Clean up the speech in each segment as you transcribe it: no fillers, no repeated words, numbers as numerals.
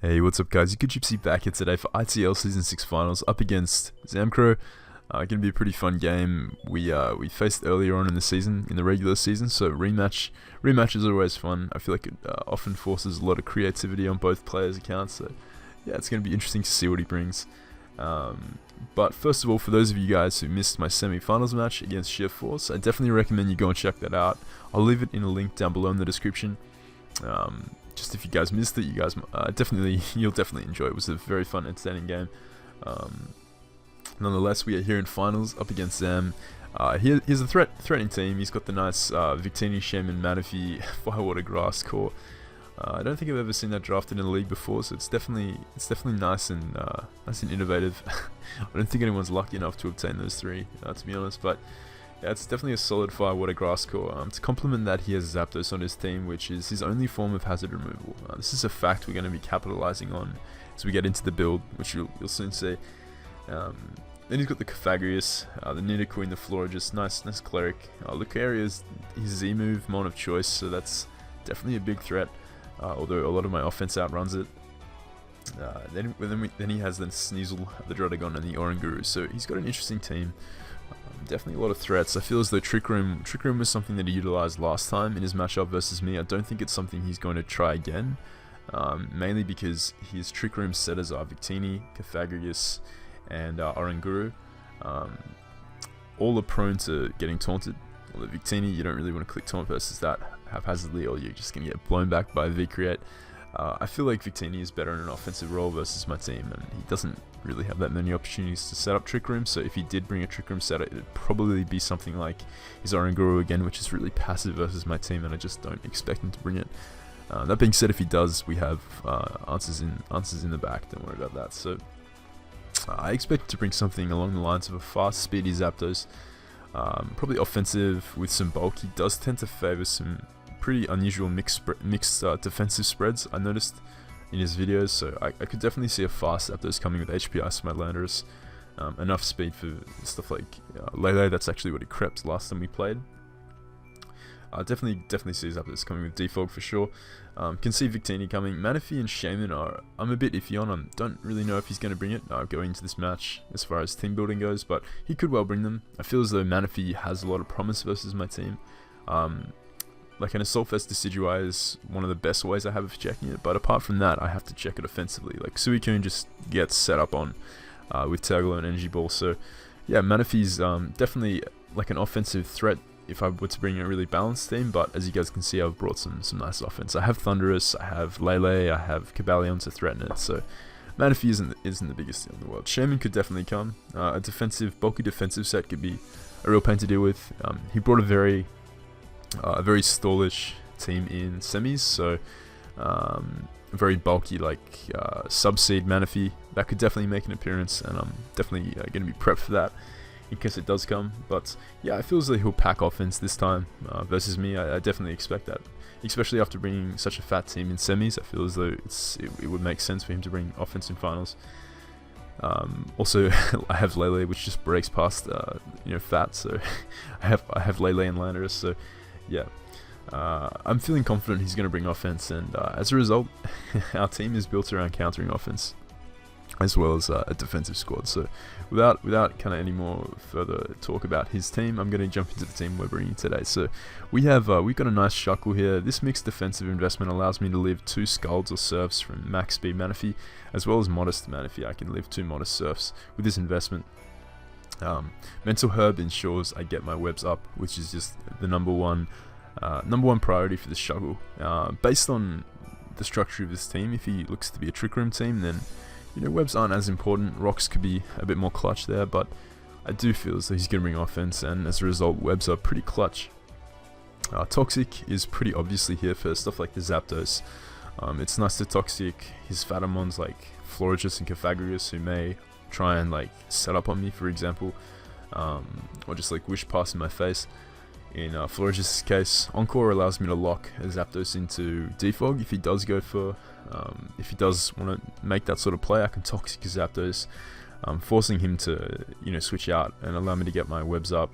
Hey, what's up guys? You good Gypsy back here today for ITL Season 6 Finals up against Zamcro. Gonna be a pretty fun game. We faced earlier on in the season, in the regular season, so rematch is always fun. I feel like it often forces a lot of creativity on both players' accounts, so yeah, it's gonna be interesting to see what he brings. But first of all, for those of you guys who missed my semi-finals match against Sheer Force, I definitely recommend you go and check that out. I'll leave it in a link down below in the description. Just if you guys missed it, you guys you'll definitely enjoy it. It was a very fun, entertaining game. Nonetheless, we are here in finals up against Zam. He's a threatening team. He's got the nice Victini, Shaman, Manaphy, Firewater, Grass core. I don't think I've ever seen that drafted in the league before, so it's definitely nice and innovative. I don't think anyone's lucky enough to obtain those three, to be honest. But yeah, it's definitely a solid Firewater Grass core. To complement that, he has Zapdos on his team, which is his only form of hazard removal. This is a fact we're going to be capitalizing on as we get into the build, which you'll soon see. Then he's got the Caphagrius, the Nidoqueen, the Florigist, nice Cleric. Lucaria is his Z move, Mon of choice, so that's definitely a big threat. Although a lot of my offense outruns it. Then he has the Sneasel, the Drodagon, and the Oranguru. So he's got an interesting team. Definitely a lot of threats. I feel as though Trick Room was something that he utilized last time in his matchup versus me. I don't think it's something he's going to try again. Mainly because his Trick Room setters are Victini, Caphagrius, and Oranguru. All are prone to getting taunted. Although Victini, you don't really want to click taunt versus that haphazardly, or you're just going to get blown back by V-Create. I feel like Victini is better in an offensive role versus my team, and he doesn't really have that many opportunities to set up Trick Room, so if he did bring a Trick Room setter, it'd probably be something like his Oranguru again, which is really passive versus my team, and I just don't expect him to bring it. That being said, if he does, we have answers in the back, don't worry about that. So I expect to bring something along the lines of a fast, speedy Zapdos. Probably offensive with some bulk. He does tend to favor some pretty unusual mixed defensive spreads, I noticed in his videos, so I could definitely see a fast Zapdos coming with HP Ice from my Landorus. Enough speed for stuff like Lele. That's actually what he crept last time we played. Definitely see Zapdos coming with Defog for sure. Can see Victini coming. Manaphy and Shaman I'm a bit iffy on. I don't really know if he's going to bring it going into this match as far as team building goes, but he could well bring them. I feel as though Manaphy has a lot of promise versus my team. Like an Assault Vest Decidueye is one of the best ways I have of checking it, but apart from that, I have to check it offensively. Like Suicune just gets set up on with Tailglow and Energy Ball, so yeah, Manaphy's definitely like an offensive threat if I were to bring a really balanced team, but as you guys can see, I've brought some nice offense. I have Thundurus, I have Lele, I have Cobalion to threaten it, so Manaphy isn't the biggest deal in the world. Shaman could definitely come. A bulky defensive set could be a real pain to deal with. He brought a very stallish team in semis, so very bulky, like Subseed Manaphy, that could definitely make an appearance, and I'm definitely going to be prepped for that in case it does come. But yeah, I feel as though he'll pack offense this time versus me. I definitely expect that, especially after bringing such a fat team in semis. I feel as though it would make sense for him to bring offense in finals. Also, I have Lele, which just breaks past fat, so I have Lele and Landorus, so yeah, I'm feeling confident he's going to bring offense, and as a result, our team is built around countering offense as well as a defensive squad. So without kind of any more further talk about his team, I'm going to jump into the team we're bringing today. So we've got a nice shuckle here. This mixed defensive investment allows me to live 2 Scalds or Surfs from max speed Manaphy, as well as modest Manaphy. I can live 2 modest Surfs with this investment. Mental Herb ensures I get my webs up, which is just the number one priority for this shuckle. Based on the structure of this team, if he looks to be a Trick Room team, then webs aren't as important. Rocks could be a bit more clutch there, but I do feel as though he's going to bring offense, and as a result, webs are pretty clutch. Toxic is pretty obviously here for stuff like the Zapdos. It's nice to Toxic his Fatamons like Florigist and Caphagrius, who may try and like set up on me, for example, or just like wish pass in my face. In Florigist's case, Encore allows me to lock a Zapdos into Defog. If he does go for, if he does want to make that sort of play, I can Toxic his Zapdos, forcing him to, switch out and allow me to get my webs up,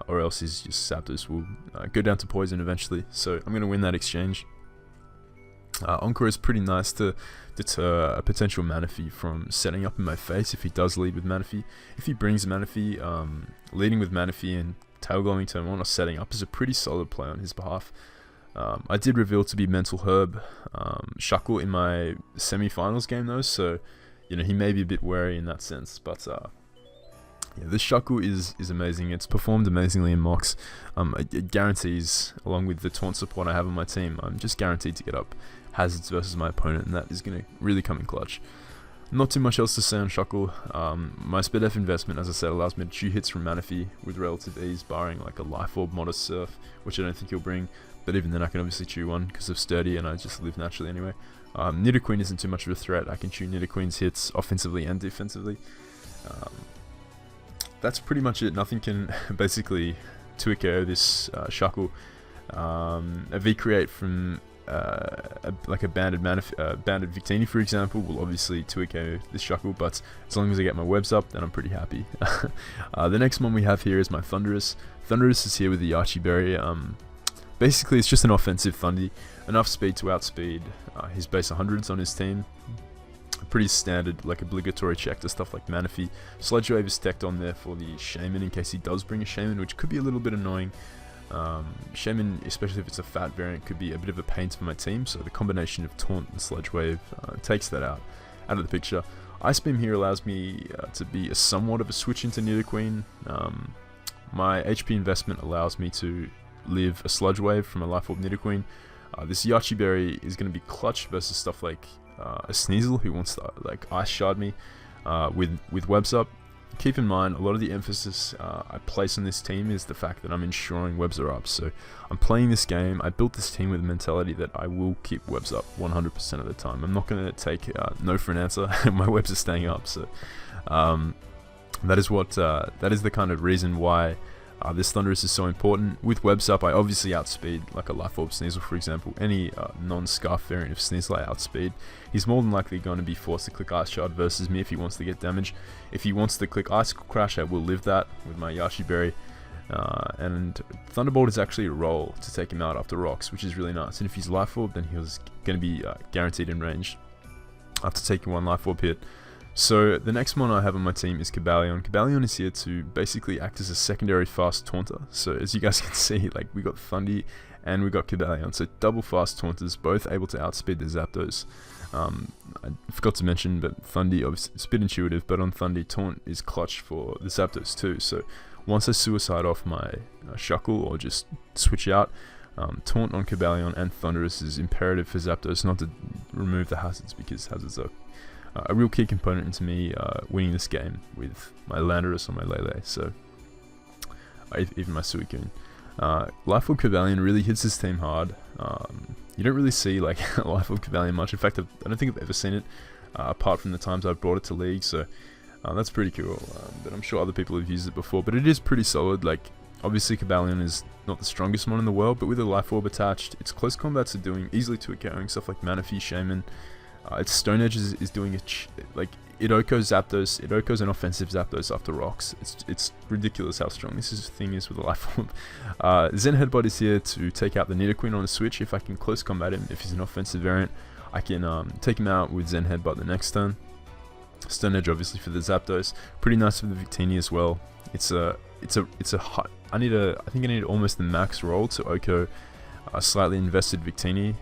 or else his Zapdos will go down to poison eventually. So I'm going to win that exchange. Encore is pretty nice to deter a potential Manaphy from setting up in my face if he does lead with Manaphy. If he brings Manaphy, leading with Manaphy and tail glowing turn 1 or setting up is a pretty solid play on his behalf. I did reveal to be Mental Herb Shuckle in my semi-finals game though, so he may be a bit wary in that sense, but yeah, this Shuckle is amazing. It's performed amazingly in mocks. It guarantees, along with the taunt support I have on my team, I'm just guaranteed to get up hazards versus my opponent, and that is going to really come in clutch. Not too much else to say on Shuckle. My Speed F investment, as I said, allows me to chew hits from Manaphy with relative ease, barring like a Life Orb Modest Surf, which I don't think he'll bring, but even then I can obviously chew one because of Sturdy and I just live naturally anyway. Nidoqueen isn't too much of a threat. I can chew Nidoqueen's hits offensively and defensively. That's pretty much it. Nothing can basically 2KO this Shuckle. A V-Create from like a banded Victini, for example, will obviously 2KO this Shuckle, but as long as I get my webs up, then I'm pretty happy. The next one we have here is my Thundurus. Thundurus is here with the Archie Berry. Basically, it's just an offensive Thundy, enough speed to outspeed his base 100s on his team. Pretty standard, like obligatory check to stuff like Manaphy. Sludge Wave is stacked on there for the Shaman in case he does bring a Shaman, which could be a little bit annoying. Shaman, especially if it's a fat variant, could be a bit of a pain for my team, so the combination of Taunt and Sludge Wave takes that out of the picture. Ice Beam here allows me to be a somewhat of a switch into Nidoqueen. My HP investment allows me to live a Sludge Wave from a Life Orb Nidoqueen. This Yachi Berry is going to be clutch versus stuff like a Sneasel who wants to like Ice Shard me with webs up. Keep in mind, a lot of the emphasis I place on this team is the fact that I'm ensuring webs are up. So I'm playing this game, I built this team with the mentality that I will keep webs up 100% of the time. I'm not going to take no for an answer. My webs are staying up. So that is the kind of reason why this Thundurus is so important. With webs up, I obviously outspeed like a Life Orb Sneasel, for example. Any non-Scarf variant of Sneasel I outspeed. He's more than likely going to be forced to click Ice Shard versus me if he wants to get damage. If he wants to click Ice Crash, I will live that with my Yachi Berry. And Thunderbolt is actually a roll to take him out after rocks, which is really nice. And if he's Life Orb, then he's going to be guaranteed in range after taking one Life Orb hit. So the next one I have on my team is Cobalion. Cobalion is here to basically act as a secondary fast taunter. So as you guys can see, like we got Thundy and we got Cobalion. So double fast taunters, both able to outspeed the Zapdos. I forgot to mention, but Thundy, obviously it's a bit intuitive, but on Thundy, taunt is clutch for the Zapdos too. So once I suicide off my Shuckle or just switch out, taunt on Cobalion and Thundurus is imperative for Zapdos not to remove the hazards, because hazards are a real key component into me winning this game with my Landorus or my Lele, so even my Suicune. Life Orb Cobalion really hits his team hard. You don't really see like Life Orb Cobalion much. In fact, I don't think I've ever seen it apart from the times I've brought it to League, so that's pretty cool. But I'm sure other people have used it before, but it is pretty solid. Like obviously Cobalion is not the strongest one in the world, but with a Life Orb attached, its close combats are doing easily to carrying stuff like Manaphy, Shaman. Its Stone Edge is doing like Idoko's Zapdos. Idoko's an offensive Zapdos after rocks. It's ridiculous how strong this thing is with a Life Orb. Zen Headbutt is here to take out the Nidoqueen on a switch. If I can close combat him, if he's an offensive variant, I can take him out with Zen Headbutt the next turn. Stone Edge obviously for the Zapdos. Pretty nice for the Victini as well. It's a hot. I think I need almost the max roll to Oko a slightly invested Victini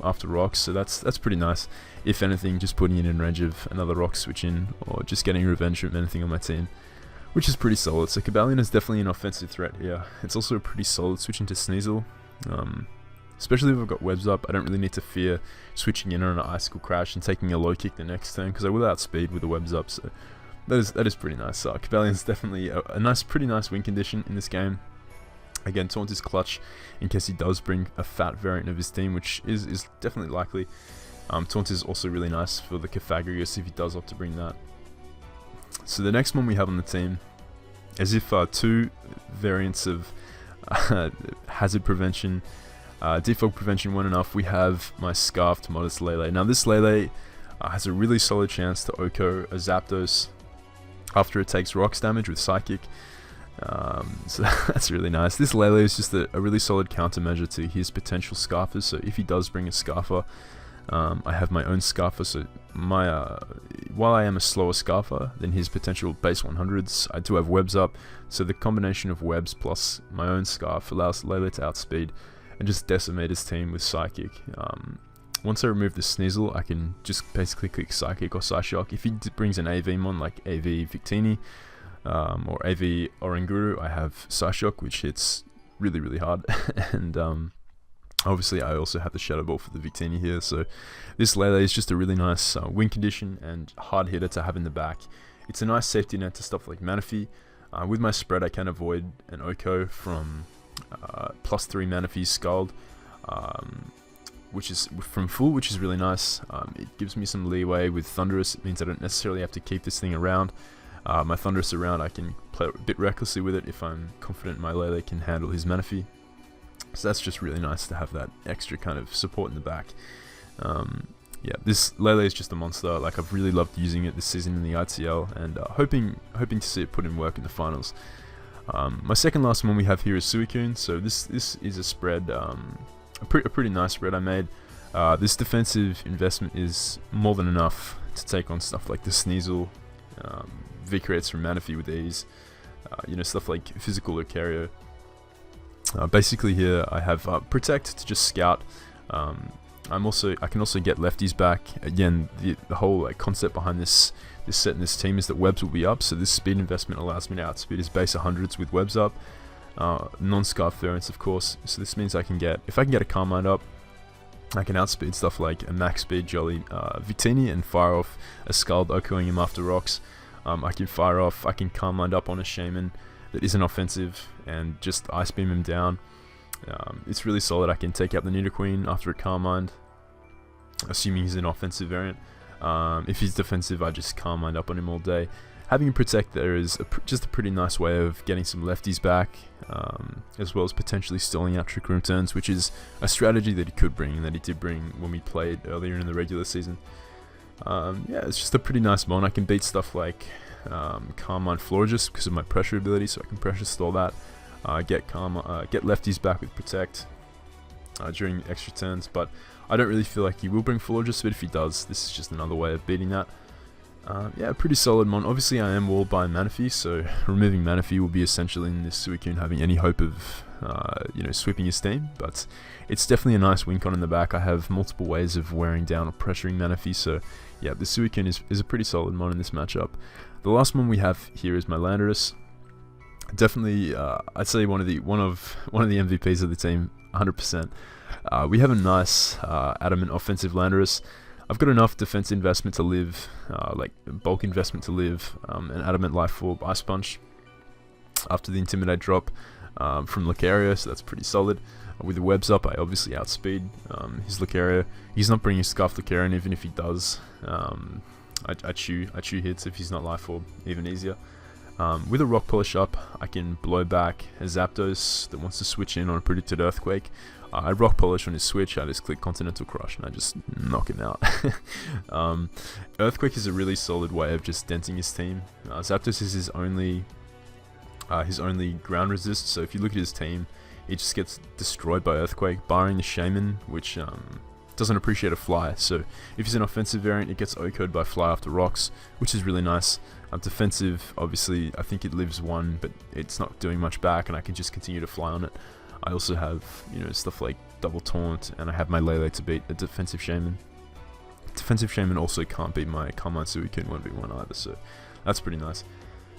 after rocks, so that's pretty nice. If anything, just putting it in range of another rock switch in, or just getting revenge from anything on my team, which is pretty solid. So Cobalion is definitely an offensive threat here. It's also a pretty solid switch into Sneasel, especially if I've got webs up. I don't really need to fear switching in on an Icicle Crash and taking a low kick the next turn, because I will outspeed with the webs up, so that is pretty nice. Cobalion's definitely a pretty nice win condition in this game. Again, Taunt is clutch in case he does bring a fat variant of his team, which is definitely likely. Taunt is also really nice for the Cofagrigus if he does opt to bring that. So the next one we have on the team, as if two variants of hazard prevention, defog prevention weren't enough, we have my Scarfed Modest Lele. Now this Lele has a really solid chance to Oko a Zapdos after it takes rocks damage with Psychic. So that's really nice. This Lele is just a really solid countermeasure to his potential Scarfers. So if he does bring a Scarfer, I have my own Scarfer, so while I am a slower Scarfer than his potential base 100s, I do have webs up, so the combination of webs plus my own Scarf allows Lele to outspeed and just decimate his team with Psychic. Once I remove the Sneasel, I can just basically click Psychic or Psyshock. If he brings an AV mon like AV Victini or AV Oranguru, I have Psyshock, which hits really hard. And obviously I also have the Shadow Ball for the Victini here, so this Lele is just a really nice win condition and hard hitter to have in the back. It's a nice safety net to stuff like Manaphy. With my spread, I can avoid an Oko from +3 Manaphy's Scald, which is from full, which is really nice. It gives me some leeway with Thunderous. It means I don't necessarily have to keep this thing around. My Thunderous around, I can play a bit recklessly with it if I'm confident my Lele can handle his Manaphy. So that's just really nice to have that extra kind of support in the back. Yeah, this Lele is just a monster. Like, I've really loved using it this season in the ITL, and hoping to see it put in work in the finals. My second last one we have here is Suicune. So this is a spread, a pretty nice spread I made. This defensive investment is more than enough to take on stuff like the Sneasel, V-Creates from Manaphy with ease, stuff like Physical Lucario. Basically here I have Protect to just scout. I can also get lefties back. Again, the whole concept behind this set and this team is that webs will be up, so this speed investment allows me to outspeed his base 100s with webs up. Non-Scarf variants, of course, so this means if I can get a Carmine up, I can outspeed stuff like a max speed Jolly Victini and fire off a Scald Okoing him after rocks. I can Carmine up on a Shaman that isn't offensive and just Ice Beam him down. It's really solid. I can take out the Nidoqueen after a Carmine, assuming he's an offensive variant. If he's defensive, I just Carmine up on him all day. Having him Protect there is just a pretty nice way of getting some lefties back, as well as potentially stalling out Trick Room turns, which is a strategy that he could bring and that he did bring when we played earlier in the regular season. Yeah, it's just a pretty nice mon. I can beat stuff like Carmine Florges because of my pressure ability, so I can pressure stall that. Get lefties back with Protect during extra turns, but I don't really feel like he will bring Florges, but if he does, this is just another way of beating that. Yeah, pretty solid mon. Obviously I am walled by Manaphy, so removing Manaphy will be essential in this Suicune having any hope of sweeping his team, but it's definitely a nice win con in the back. I have multiple ways of wearing down or pressuring Manaphy, so yeah, the Suicune is a pretty solid mon in this matchup. The last one we have here is my Landorus. Definitely, I'd say one of the MVPs of the team, 100%. We have a nice adamant offensive Landorus. I've got enough defense investment to live, like bulk investment to live, an adamant Life Orb, Ice Punch after the Intimidate drop from Lucario, so that's pretty solid. With the webs up, I obviously outspeed his Lucario. He's not bringing Scarf Lucario, and even if he does, I chew hits if he's not Life Orb, even easier. With a Rock Polish up, I can blow back a Zapdos that wants to switch in on a predicted Earthquake. I Rock Polish on his switch, I just click Continental Crush and I just knock him out. Earthquake is a really solid way of just denting his team. Zapdos is his only ground resist, so if you look at his team, he just gets destroyed by Earthquake, barring the Shaman, which doesn't appreciate a Fly. So if he's an offensive variant, it gets OHKO'd by Fly after rocks, which is really nice. Defensive, obviously, I think it lives 1, but it's not doing much back, and I can just continue to fly on it. I also have, stuff like Double Taunt, and I have my Lele to beat a defensive Shaman. Defensive Shaman also can't beat my Carmine Suicune 1v1 either, so that's pretty nice.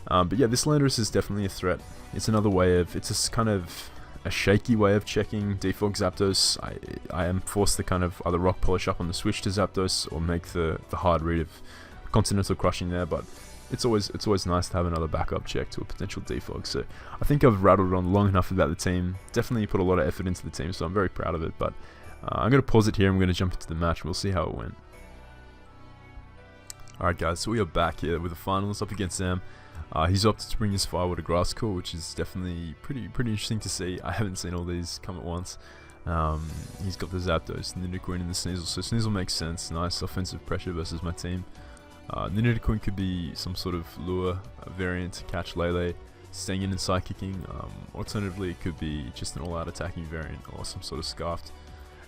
But yeah, this Landorus is definitely a threat. It's another way of, it's a kind of a shaky way of checking Defog Zapdos. I am forced to kind of either Rock Polish up on the switch to Zapdos, or make the hard read of Continental Crushing there, but it's always nice to have another backup check to a potential defog. So I think I've rattled on long enough about the team. Definitely put a lot of effort into the team, so I'm very proud of it. But I'm going to pause it here. I'm going to jump into the match and we'll see how it went. Alright guys, so we are back here with the finals up against Sam. He's opted to bring his Firewater Grass Core, which is definitely pretty interesting to see. I haven't seen all these come at once. He's got the Zapdos, the Nidoqueen and the Sneasel, so Sneasel makes sense. Nice offensive pressure versus my team. The Nidoqueen could be some sort of lure variant to catch Lele, staying in and Psychicking. Alternatively, it could be just an all-out attacking variant or some sort of Scarfed.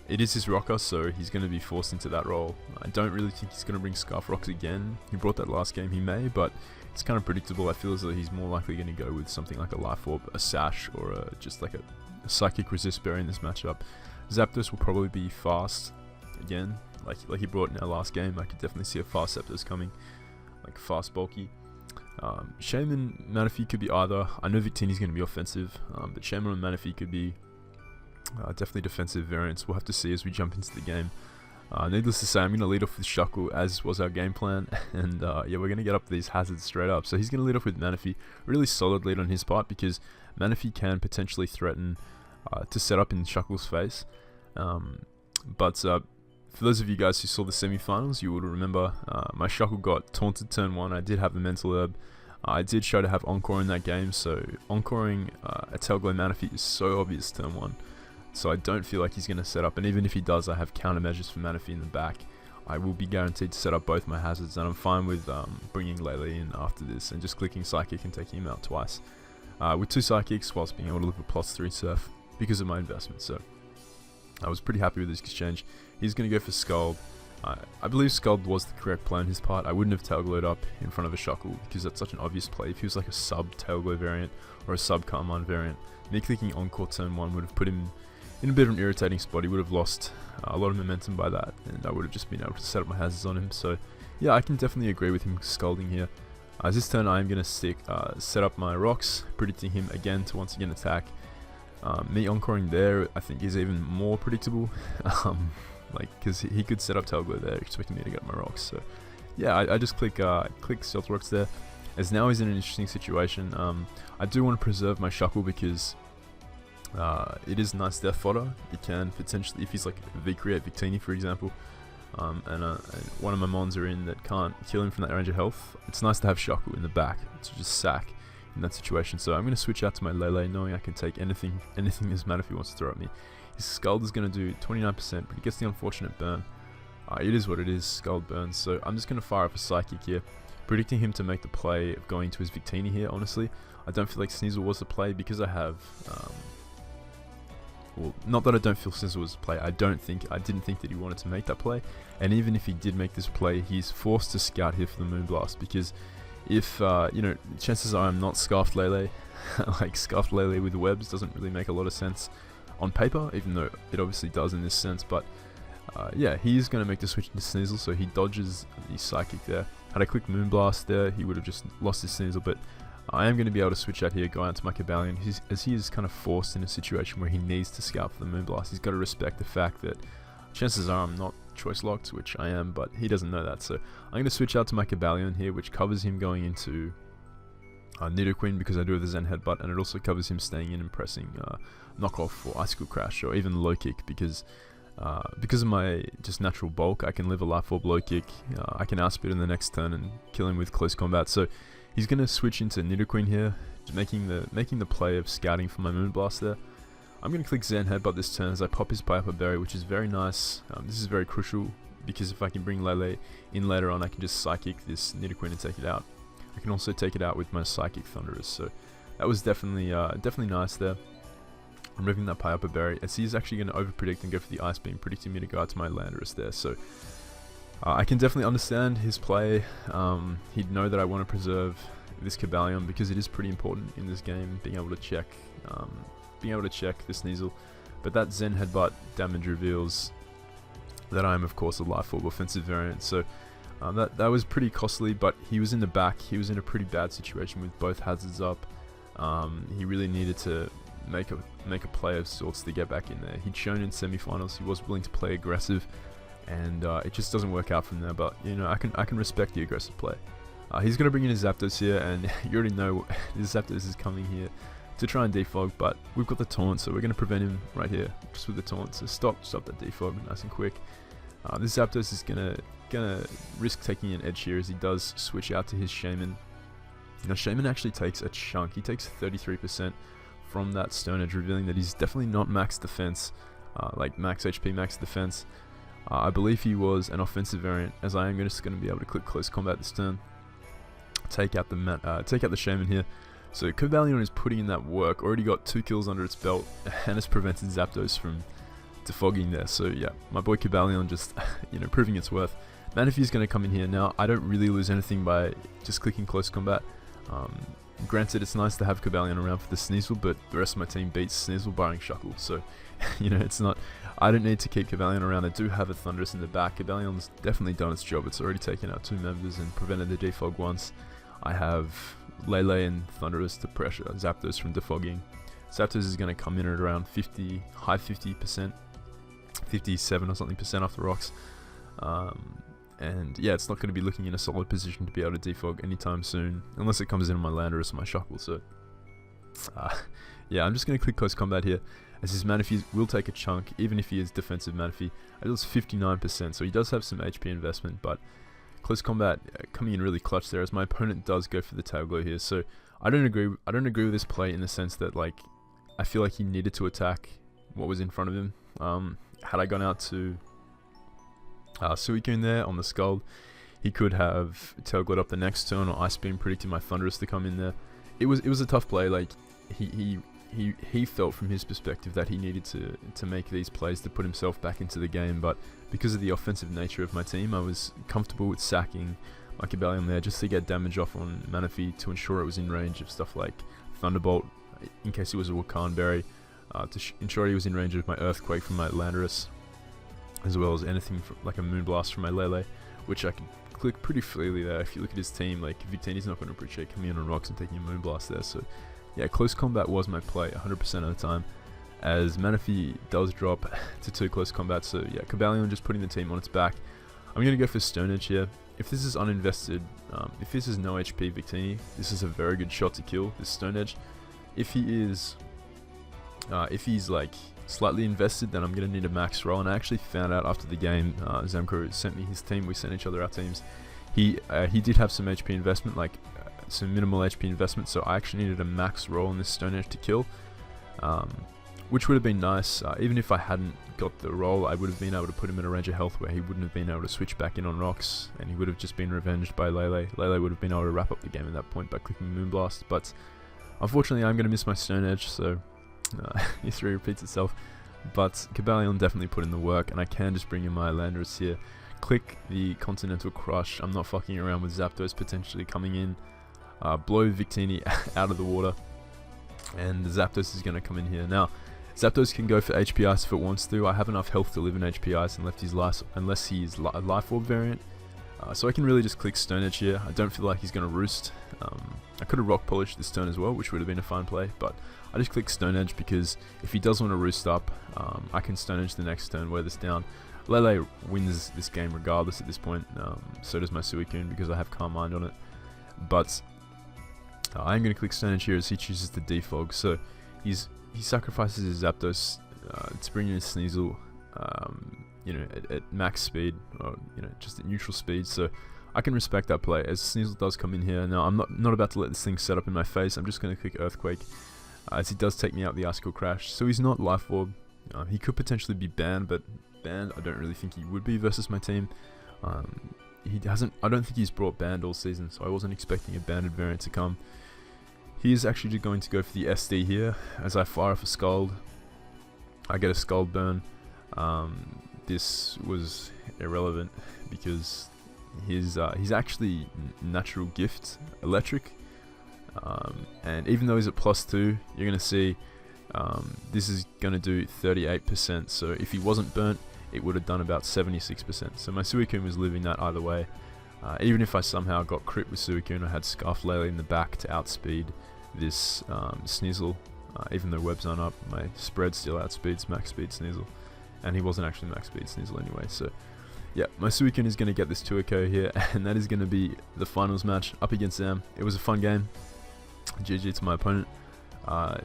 it is his rocker, so he's going to be forced into that role. I don't really think he's going to bring Scarf Rocks again. He brought that last game, he may, but it's kind of predictable. I feel as though he's more likely going to go with something like a Life Orb, a Sash, or just like a Psychic Resist Berry in this matchup. Zapdos will probably be fast again, like he brought in our last game. I could definitely see a fast Zapdos coming, like fast, bulky. Shaman, Manaphy could be either. I know Victini's going to be offensive, but Shaman and Manaphy could be definitely defensive variants. We'll have to see as we jump into the game. Needless to say, I'm going to lead off with Shuckle, as was our game plan, and yeah, we're going to get up these hazards straight up. So he's going to lead off with Manaphy. Really solid lead on his part, because Manaphy can potentially threaten to set up in Shuckle's face. But for those of you guys who saw the semi-finals, you would remember my Shuckle got taunted turn 1. I did have the Mental Herb. I did show to have Encore in that game, so Encoring a Tailglow Manaphy is so obvious turn 1. So I don't feel like he's going to set up, and even if he does, I have countermeasures for Manaphy in the back. I will be guaranteed to set up both my hazards, and I'm fine with bringing Lele in after this and just clicking Psychic and taking him out twice. With 2 Psychics, whilst being able to live a +3 Surf because of my investment, so I was pretty happy with this exchange. He's going to go for Scald. I believe Scald was the correct play on his part. I wouldn't have Tailglowed up in front of a Shuckle, because that's such an obvious play. If he was like a sub-Tailglow variant or a sub-Carmine variant, me clicking Encore turn 1 would have put him in a bit of an irritating spot. He would have lost a lot of momentum by that, and I would have just been able to set up my hazards on him. So yeah, I can definitely agree with him scalding here. This turn I am going to set up my rocks, predicting him again to once again attack. Me encoring there, I think, is even more predictable, like, because he could set up Tailglow there, expecting me to get my rocks. So yeah, I just click Stealth Rocks there, as now he's in an interesting situation. I do want to preserve my Shuckle, because it is nice death fodder. It can potentially, if he's like V-Create Victini, for example, and one of my mons are in that can't kill him from that range of health, it's nice to have Shuckle in the back to just sack in that situation. So I'm going to switch out to my Lele, knowing I can take anything his Manaphy wants to throw at me. His Scald is going to do 29%, but he gets the unfortunate burn. It is what it is, Scald burns, so I'm just going to fire up a Psychic here, predicting him to make the play of going to his Victini here. Honestly, I don't feel like Sneasel was the play, because I have well, not that I don't feel Sneasel was the play, I didn't think that he wanted to make that play, and even if he did make this play, he's forced to scout here for the Moonblast, because if, you know, chances are I'm not Scarfed Lele. Like, Scarfed Lele with webs doesn't really make a lot of sense on paper, even though it obviously does in this sense, but yeah, he is going to make the switch into Sneasel, so he dodges the Psychic there. Had I clicked Moonblast there, he would have just lost his Sneasel, but I am going to be able to switch out here, go out to my Cobalion, as he is kind of forced in a situation where he needs to scout for the Moonblast. He's got to respect the fact that chances are I'm not choice locked, which I am, but he doesn't know that. So I'm going to switch out to my Cobalion here, which covers him going into Nidoqueen, because I do have the Zen Headbutt, and it also covers him staying in and pressing Knockoff or Icicle Crash, or even Low Kick, because of my just natural bulk, I can live a Life Orb Low Kick. I can outspeed in the next turn and kill him with close combat. So he's going to switch into Nidoqueen here, making the play of scouting for my Moonblast there. I'm going to click Zen Headbutt this turn as I pop his Piper Berry, which is very nice. This is very crucial, because if I can bring Lele in later on, I can just Psychic this Nidoqueen and take it out. I can also take it out with my Psychic Thunderous, so that was definitely nice there. Removing that Piper Berry, as he's actually going to overpredict and go for the Ice Beam, predicting me to go out to my Landorus there. So I can definitely understand his play. He'd know that I want to preserve this Cobalion, because it is pretty important in this game, being able to check the Sneasel. But that Zen Headbutt damage reveals that I am, of course, a Life Orb offensive variant. So that was pretty costly, but he was in the back. He was in a pretty bad situation with both hazards up. He really needed to make a play of sorts to get back in there. He'd shown in semi-finals he was willing to play aggressive, and it just doesn't work out from there. But you know, I can respect the aggressive play. He's going to bring in his Zapdos here, and you already know his Zapdos is coming here to try and defog, but we've got the taunt, so we're going to prevent him right here just with the taunt. So stop that defog nice and quick. This Zapdos is gonna risk taking an edge here, as he does switch out to his Shaman. Now Shaman actually takes a chunk. He takes 33% from that Stone Edge, revealing that he's definitely not max defense, like max HP, max defense. I believe he was an offensive variant, as I am just going to be able to click Close Combat this turn. Take out the Shaman here. So Cobalion is putting in that work. Already got 2 kills under its belt, and has prevented Zapdos from defogging there. So yeah, my boy Kabalion just proving its worth. Manaphy's going to come in here. Now, I don't really lose anything by just clicking close combat. Granted, it's nice to have Kabalion around for the Sneasel, but the rest of my team beats Sneasel barring Shuckle. So, it's not... I don't need to keep Kabalion around. I do have a Thunderous in the back. Kabalion's definitely done its job. It's already taken out 2 members and prevented the defog once. I have Lele and Thunderous to pressure Zapdos from defogging. Zapdos is going to come in at around 50, high 50%, 57 or something percent off the rocks. And yeah, it's not going to be looking in a solid position to be able to defog anytime soon, unless it comes in on my Landorus or my Shuckle. So yeah, I'm just going to click close combat here, as his Manaphy will take a chunk, even if he is defensive Manaphy. It does 59%, so he does have some HP investment, but close combat coming in really clutch there, as my opponent does go for the Tail Glow here. So I don't agree with this play in the sense that, like, I feel like he needed to attack what was in front of him. Had I gone out to Suicune there on the Scald, he could have Tail Glowed up the next turn, or Ice Beam predicting my Thunderous to come in there. It was a tough play. Like, he felt from his perspective that he needed to make these plays to put himself back into the game, but because of the offensive nature of my team, I was comfortable with sacking my Kabalion there just to get damage off on Manaphy, to ensure it was in range of stuff like Thunderbolt in case he was a Wakan Berry, to ensure he was in range of my Earthquake from my Landorus, as well as anything like a Moonblast from my Lele, which I can click pretty freely there. If you look at his team, like, Victini's not going to appreciate coming in on rocks and taking a Moonblast there. So yeah, close combat was my play 100% of the time, as Manaphy does drop to 2 close combat. So yeah, Kabalion just putting the team on its back. I'm going to go for Stone Edge here. If this is uninvested, if this is no HP Victini, this is a very good shot to kill this Stone Edge. If he's like slightly invested, then I'm going to need a max roll. And I actually found out after the game, Zamcro sent me his team, we sent each other our teams. He did have some HP investment, like some minimal HP investment, so I actually needed a max roll on this Stone Edge to kill, which would have been nice. Even if I hadn't got the roll, I would have been able to put him in a range of health where he wouldn't have been able to switch back in on rocks, and he would have just been revenged by Lele. Lele would have been able to wrap up the game at that point by clicking Moonblast, but unfortunately I'm going to miss my Stone Edge, so history repeats itself. But Kabalion definitely put in the work, and I can just bring in my Landorus here, click the Continental Crush. I'm not fucking around with Zapdos potentially coming in, blow Victini out of the water, and Zapdos is going to come in here. Now, Zapdos can go for HP Ice if it wants to. I have enough health to live in HP Ice unless he's a Life Orb variant. So I can really just click Stone Edge here. I don't feel like he's going to roost. I could have Rock Polish this turn as well, which would have been a fine play, but I just click Stone Edge because if he does want to roost up, I can Stone Edge the next turn, wear this down. Lele wins this game regardless at this point, so does my Suicune because I have Calm Mind on it. But I'm going to click Stone Edge here as he chooses to defog. So he sacrifices his Zapdos to bring in his Sneasel, at max speed, or just at neutral speed. So I can respect that play, as Sneasel does come in here. Now I'm not about to let this thing set up in my face. I'm just going to click Earthquake, as he does take me out the Icicle Crash. So he's not Life Orb. He could potentially be banned, but banned I don't really think he would be versus my team. I don't think he's brought banned all season, so I wasn't expecting a banded variant to come. He is actually just going to go for the SD here, as I fire off a Scald. I get a Scald burn. This was irrelevant because he's actually Natural Gift Electric, and even though he's at +2, you're gonna see this is gonna do 38%. So if he wasn't burnt, it would have done about 76%. So my Suicune was living that either way. Even if I somehow got crit with Suicune, I had Scarf Lele in the back to outspeed this Sneasel. Even though webs aren't up, my spread still outspeeds max speed Sneasel, and he wasn't actually max speed Sneasel anyway. So yeah, my Suicune is going to get this 2-0 here, and that is going to be the finals match up against Zam. It was a fun game. GG to my opponent.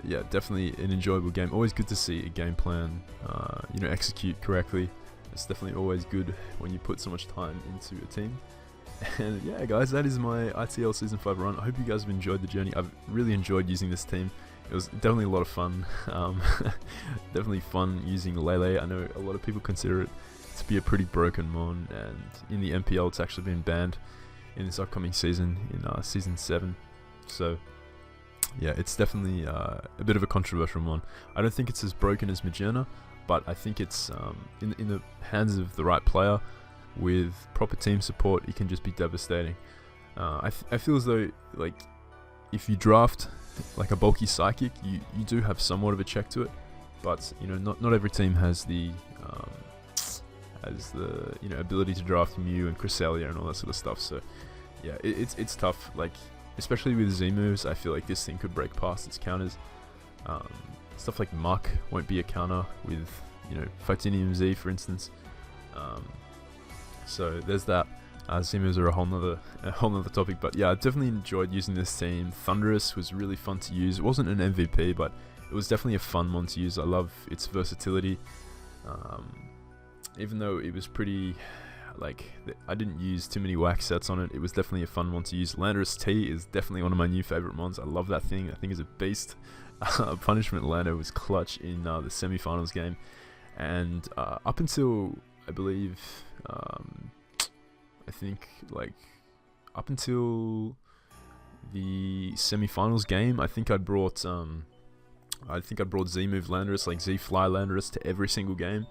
Yeah, definitely an enjoyable game. Always good to see a game plan, execute correctly. It's definitely always good when you put so much time into a team. And yeah, guys, that is my ITL Season 5 run. I hope you guys have enjoyed the journey. I've really enjoyed using this team. It was definitely a lot of fun. Definitely fun using Lele. I know a lot of people consider it to be a pretty broken mon, and in the MPL it's actually been banned in this upcoming season, in Season 7. So yeah, it's definitely a bit of a controversial mon. I don't think it's as broken as Magearna, but I think it's in the hands of the right player with proper team support, it can just be devastating. I feel as though, like, if you draft like a bulky psychic, you do have somewhat of a check to it, but not every team has the ability to draft Mew and Cresselia and all that sort of stuff. So yeah, it's tough. Like, especially with Z moves, I feel like this thing could break past its counters. Stuff like Muck won't be a counter with Titanium Z, for instance. So there's that. Z moves are a whole nother topic, but yeah, I definitely enjoyed using this team. Thunderous was really fun to use. It wasn't an MVP, but it was definitely a fun one to use. I love its versatility. Even though it was pretty, like, I didn't use too many wax sets on it, it was definitely a fun one to use. Landorus T is definitely one of my new favorite mons. I love that thing. I think it's a beast. Punishment Lando was clutch in the semi-finals game, and up until I believe, I think like up until the semi-finals game, I think I'd brought Z-move Landorus, like Z-Fly Landorus, to every single game.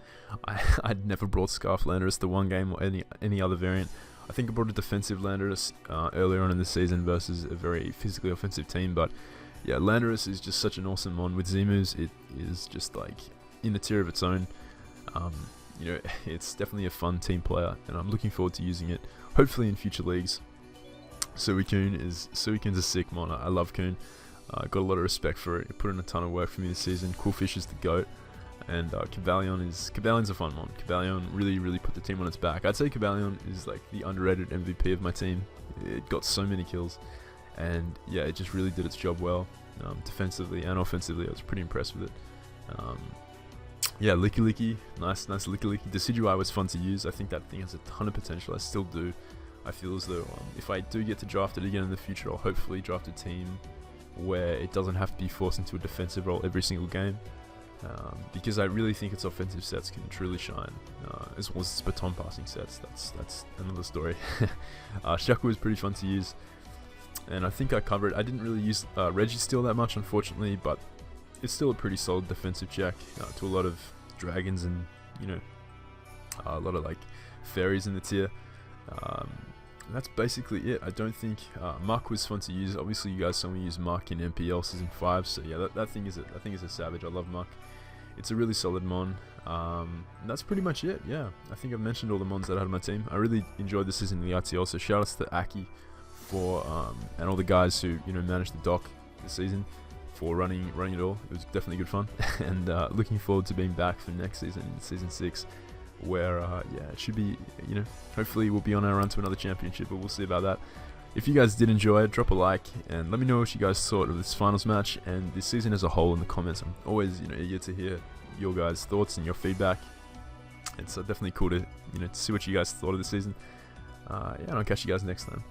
I'd never brought Scarf Landorus to one game or any other variant. I think I brought a defensive Landorus earlier on in the season versus a very physically offensive team, but yeah, Landorus is just such an awesome mon. With Z-moves, it is just like in a tier of its own. It's definitely a fun team player, and I'm looking forward to using it, hopefully in future leagues. Suicoon Suicoon's a sick mon. I love Coon. Got a lot of respect for it. It put in a ton of work for me this season. Coolfish is the GOAT, and Cobalion a fun mon. Cobalion really put the team on its back. I'd say Cobalion is like the underrated MVP of my team. It got so many kills, and yeah, it just really did its job well, defensively and offensively. I was pretty impressed with it. Yeah, Licky Licky, nice Licky Licky. Decidueye was fun to use. I think that thing has a ton of potential. I still do. I feel as though if I do get to draft it again in the future, I'll hopefully draft a team where it doesn't have to be forced into a defensive role every single game, because I really think its offensive sets can truly shine, as well as its baton passing sets. That's another story. Shaku was pretty fun to use, and I think I covered. I didn't really use Registeel that much, unfortunately, but it's still a pretty solid defensive check to a lot of dragons and a lot of like fairies in the tier. And that's basically it. I don't think Muck was fun to use. Obviously, you guys saw me use Muck in MPL Season 5, so yeah, that thing is a savage. I love Muck. It's a really solid mon. And that's pretty much it. Yeah, I think I've mentioned all the mons that I had on my team. I really enjoyed this season in the ITL. So shout outs to Aki for and all the guys who managed the dock this season, for running it all. It was definitely good fun, and looking forward to being back for next season, Season 6, where it should be, hopefully we'll be on our run to another championship, but we'll see about that. If you guys did enjoy it, drop a like and let me know what you guys thought of this finals match and this season as a whole in the comments. I'm always eager to hear your guys' thoughts and your feedback. It's definitely cool to to see what you guys thought of the season. And I'll catch you guys next time.